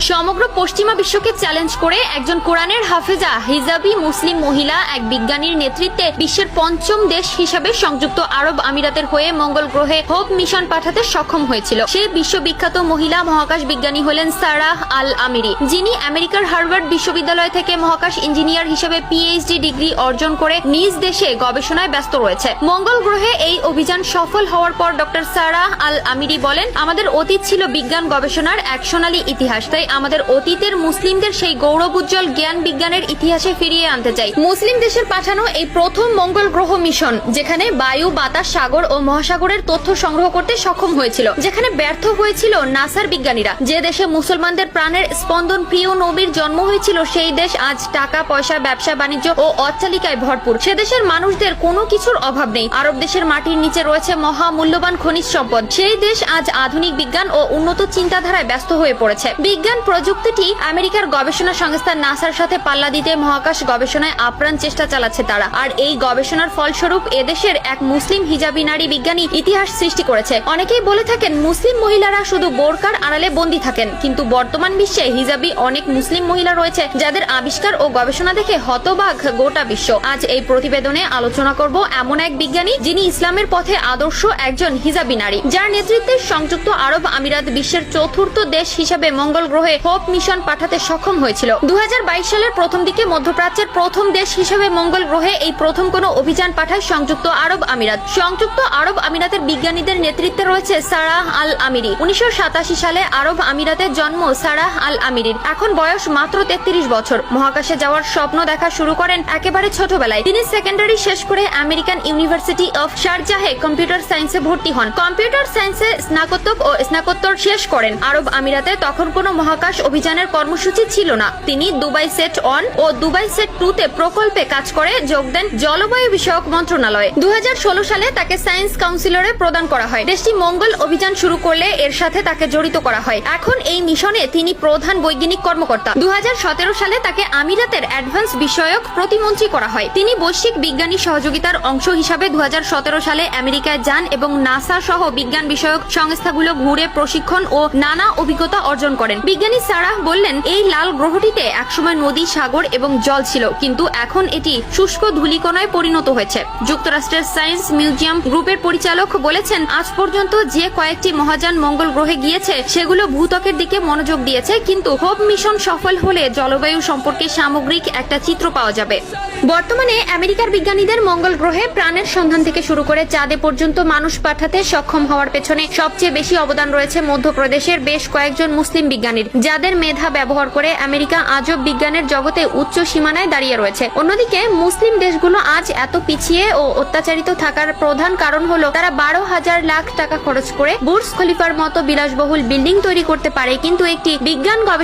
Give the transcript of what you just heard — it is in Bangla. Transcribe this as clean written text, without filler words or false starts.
সমগ্র পশ্চিমা বিশ্বকে চ্যালেঞ্জ করে একজন কোরআনের হাফেজা হিজাবি মুসলিম মহিলা এক বিজ্ঞানীর নেতৃত্বে বিশ্বের পঞ্চম দেশ হিসাবে সংযুক্ত আরব আমিরাতের হয়ে মঙ্গল গ্রহে হোপ মিশন পাঠাতে সক্ষম হয়েছিল। সেই বিশ্ববিখ্যাত মহিলা মহাকাশ বিজ্ঞানী হলেন সারাহ আল আমিরি, যিনি আমেরিকার হার্ভার্ড বিশ্ববিদ্যালয় থেকে মহাকাশ ইঞ্জিনিয়ার হিসেবে পিএইচডি ডিগ্রি অর্জন করে নিজ দেশে গবেষণায় ব্যস্ত রয়েছে। মঙ্গল গ্রহে এই অভিযান সফল হওয়ার পর ডক্টর সারাহ আল আমিরি বলেন, আমাদের অতীত ছিল বিজ্ঞান গবেষণার এক সোনালী ইতিহাস, তাই আমাদের অতীতের মুসলিমদের সেই গৌরবোজ্জ্বল জ্ঞান বিজ্ঞানের ইতিহাসে ফিরিয়ে আনতে চাই। মুসলিম দেশের পাঠানো এই প্রথম মঙ্গল গ্রহ মিশন, যেখানে বায়ু, বাতাস, সাগর ও মহাসাগরের তথ্য সংগ্রহ করতে সক্ষম হয়েছিল, যেখানে ব্যর্থ হয়েছিল নাসার বিজ্ঞানীরা। যে দেশে মুসলমানদের প্রাণের স্পন্দন প্রিয় নবীর জন্ম হয়েছিল, সেই দেশ আজ টাকা পয়সা, ব্যবসা বাণিজ্য ও অট্টালিকায় ভরপুর। সে দেশের মানুষদের কোনো কিছুর অভাব নেই। আরব দেশের মাটির নিচে রয়েছে মহা মূল্যবান খনিজ সম্পদ। সেই দেশ আজ আধুনিক বিজ্ঞান ও উন্নত চিন্তাধারায় ব্যস্ত হয়ে পড়েছে। বিজ্ঞান প্রযুক্তিটি আমেরিকার গবেষণা সংস্থা নাসার সাথে পাল্লা দিতে মহাকাশ গবেষণায় আপ্রাণ চেষ্টা চালাচ্ছে তারা। আর এই গবেষণার ফলস্বরূপ এদেশের এক মুসলিম হিজাবি নারী বিজ্ঞানী ইতিহাস সৃষ্টি করেছে। অনেকেই বলে থাকেন মুসলিম মহিলারা শুধু বোরকার আড়ালে বন্দী থাকেন, কিন্তু বর্তমান বিশ্বে হিজাবি অনেক মুসলিম মহিলা রয়েছে যাদের আবিষ্কার ও গবেষণা দেখে হতবাক গোটা বিশ্ব। আজ এই প্রতিবেদনে আলোচনা করব এমন এক বিজ্ঞানী যিনি ইসলামের পথে আদর্শ একজন হিজাবি নারী, যার নেতৃত্বে সংযুক্ত আরব আমিরাত বিশ্বের চতুর্থ দেশ হিসেবে মঙ্গল গ্রহে হোপ মিশন পাঠাতে সক্ষম হয়েছিল। 2022 সালের প্রথম দিকে মধ্যপ্রাচ্যের প্রথম দেশ হিসেবে মঙ্গল গ্রহে এই প্রথম কোনো অভিযান পাঠায় সংযুক্ত আরব আমিরাত। সংযুক্ত আরব আমিরাতের বিজ্ঞানীদের নেতৃত্বে রয়েছে সারাহ আল আমিরি। 1987 সালে আরব আমিরাতে জন্ম সারাহ আল আমিরির। এখন বয়স মাত্র 33 বছর। মহাকাশে যাওয়ার স্বপ্ন দেখা শুরু করেন একেবারে ছোটবেলায়। তিনি সেকেন্ডারি শেষ করে আমেরিকান ইউনিভার্সিটি অফ শারজাহে কম্পিউটার সায়েন্সে ভর্তি হন। কম্পিউটার সায়েন্সে স্নাতক ও স্নাতকোত্তর শেষ করেন। আরব আমিরাতে তখন কোনো মহাকাশ অভিযানের কর্মসূচি ছিল না। তিনি দুবাই সেট 1 ও দুবাই সেট 2 তে প্রকল্পে কাজ করে যোগ দেন জলবায়ু বিষয়ক মন্ত্রণালয়ে। 2016 সালে তাকে সায়েন্স কাউন্সিলরে প্রদান করা হয়। দেশটি মঙ্গল অভিযান শুরু করলে এর সাথে তাকে জড়িত করা হয়। এখন এই মিশনে তিনি প্রধান বৈজ্ঞানিক কর্মকর্তা। 2017 সালে তাকে আমিরাতের অ্যাডভান্স বিষয়ক প্রতিমন্ত্রী করা হয়। তিনি বৈশ্বিক বিজ্ঞানী সহযোগিতার অংশ হিসাবে 2017 সালে আমেরিকায় যান এবং নাসা সহ বিজ্ঞান বিষয়ক সংস্থাগুলো ঘুরে প্রশিক্ষণ ও নানা অভিজ্ঞতা অর্জন করেন। বিজ্ঞানী সারাহ বললেন, এই লাল গ্রহটিতে একসময় নদী, সাগর এবং জল ছিল, কিন্তু এখন এটি শুষ্ক ধূলিকণায় পরিণত হয়েছে। যুক্তরাষ্ট্রের সায়েন্স মিউজিয়াম গ্রুপের পরিচালক বলেছেন, আজ পর্যন্ত যে কয়েকটি মহাযান মঙ্গল গ্রহে গিয়েছে সেগুলো ভূত্বকের দিকে মনোযোগ দিয়েছে, কিন্তু হোপ মিশন সফল হলে জলবায়ু সম্পর্কে সামগ্রিক একটা চিত্র পাওয়া যাবে। বর্তমানে আমেরিকার বিজ্ঞানীদের মঙ্গল গ্রহে প্রাণের সন্ধান থেকে শুরু করে চাঁদে পর্যন্ত মানুষ পাঠাতে সক্ষম হওয়ার পেছনে সবচেয়ে বেশি অবদান রয়েছে মধ্যপ্রদেশের বেশ কয়েকজন মুসলিম বিজ্ঞানীর, যাদের মেধা ব্যবহার করে আমেরিকা আজও বিজ্ঞানের জগতে উচ্চ সীমানায় দাঁড়িয়ে রয়েছে। অন্যদিকে মুসলিম দেশগুলো আজ এত পিছিয়ে ও অত্যাচারিত থাকার প্রধান কারণ হলো তারা 12,000 লাখ টাকা খরচ করে বুর্জ খলিফার মতো বিলাসবহুল বিল্ডিং তৈরি করতে পারে, কিন্তু একটি বিজ্ঞান গবেষণা